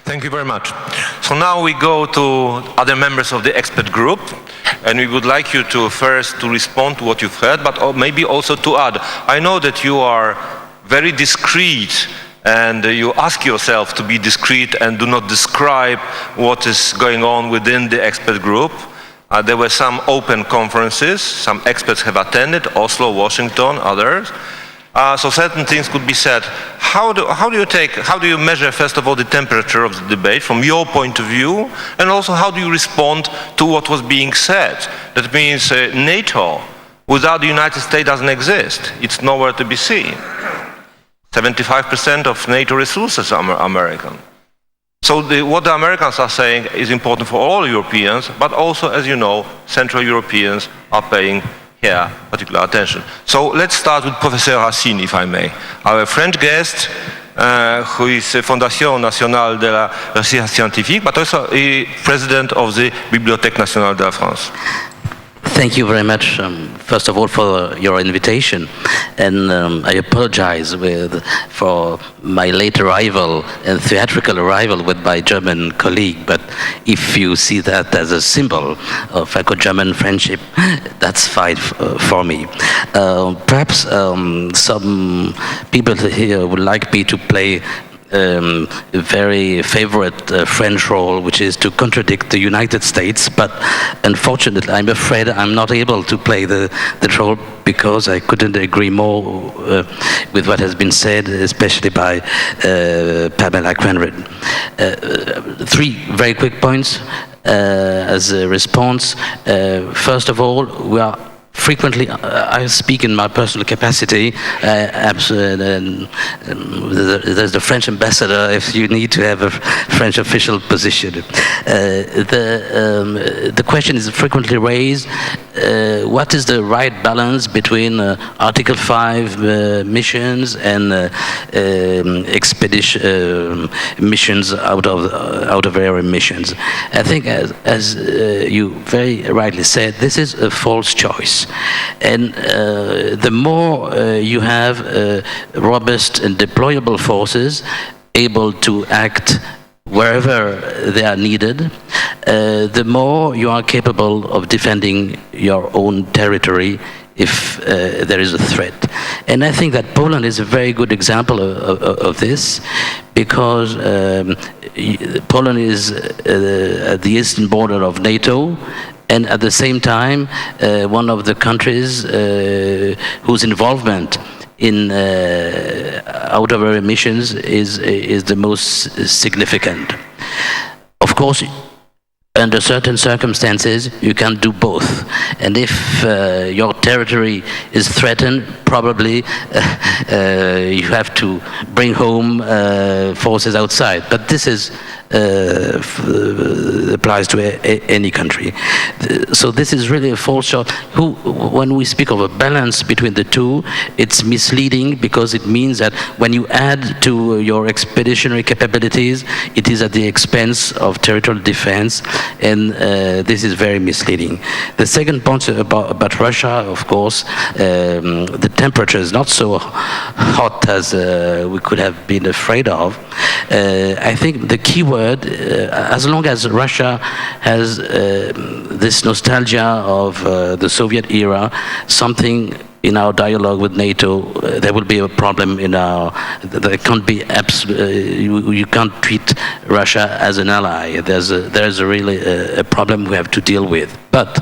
Thank you very much. So now we go to other members of the expert group, and we would like you to first to respond to what you've heard, but maybe also to add. I know that you are very discreet, and you ask yourself to be discreet and do not describe what is going on within the expert group. There were some open conferences, some experts have attended, Oslo, Washington, others. So certain things could be said. How do you measure, first of all, the temperature of the debate from your point of view, and also how do you respond to what was being said? That means NATO, without the United States, doesn't exist. It's nowhere to be seen. 75% of NATO resources are American. So what the Americans are saying is important for all Europeans, but also, as you know, Central Europeans are paying here particular attention. So let's start with Professor Racine, if I may. Our French guest, who is Fondation Nationale de la Recherche Scientifique, but also a president of the Bibliothèque Nationale de la France. Thank you very much, first of all, for your invitation. And I apologize for my late arrival and theatrical arrival with my German colleague. But if you see that as a symbol of Franco-German friendship, that's fine for me. Perhaps some people here would like me to play a very favorite French role, which is to contradict the United States, but unfortunately I'm afraid I'm not able to play the role because I couldn't agree more with what has been said, especially by Pamela Cranbrook. Three very quick points as a response. First of all, we are frequently, I speak in my personal capacity. There's the French ambassador if you need to have a French official position. The question is frequently raised, what is the right balance between Article 5 missions and expedition missions out of area missions? I think, as you very rightly said, this is a false choice. And the more you have robust and deployable forces able to act wherever they are needed, the more you are capable of defending your own territory if there is a threat. And I think that Poland is a very good example of this, because Poland is at the eastern border of NATO, and at the same time, one of the countries whose involvement in out-of-area missions is the most significant. Of course, under certain circumstances, you can do both. And if your territory is threatened, probably you have to bring home forces outside. But this is applies to any country. So this is really a false shot. When we speak of a balance between the two, it's misleading, because it means that when you add to your expeditionary capabilities, it is at the expense of territorial defense, and this is very misleading. The second point about Russia, of course, the temperature is not so hot as we could have been afraid of. I think the key word, as long as Russia has this nostalgia of the Soviet era, something in our dialogue with NATO, there will be a problem in our. There can't be you can't treat Russia as an ally. There's really a problem we have to deal with. But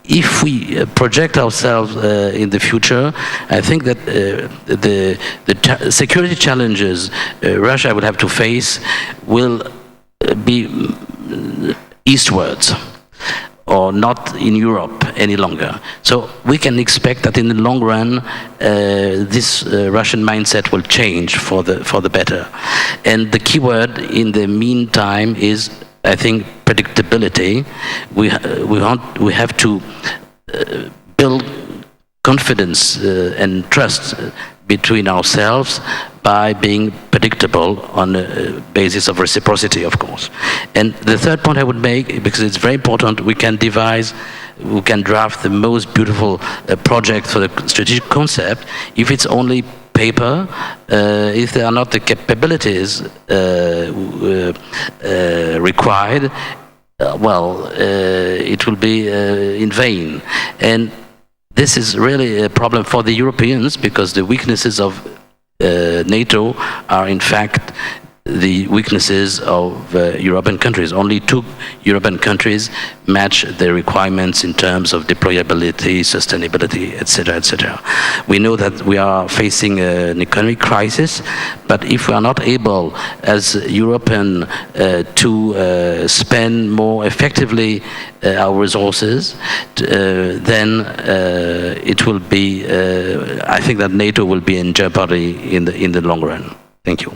if we project ourselves in the future, I think that the security challenges Russia will have to face will be eastwards, or not in Europe any longer. So we can expect that in the long run, this Russian mindset will change for the better. And the key word in the meantime is, I think, predictability. We have to build confidence and trust between ourselves by being predictable on a basis of reciprocity, of course. And the third point I would make, because it's very important, we can draft the most beautiful project for the strategic concept if it's only paper, if there are not the capabilities required, it will be in vain. And this is really a problem for the Europeans, because the weaknesses of NATO are in fact the weaknesses of European countries. Only 2 European countries match the requirements in terms of deployability, sustainability, etc., etc. We know that we are facing an economic crisis, but if we are not able, as European, to spend more effectively our resources, then it will be, I think that NATO will be in jeopardy in the long run. Thank you.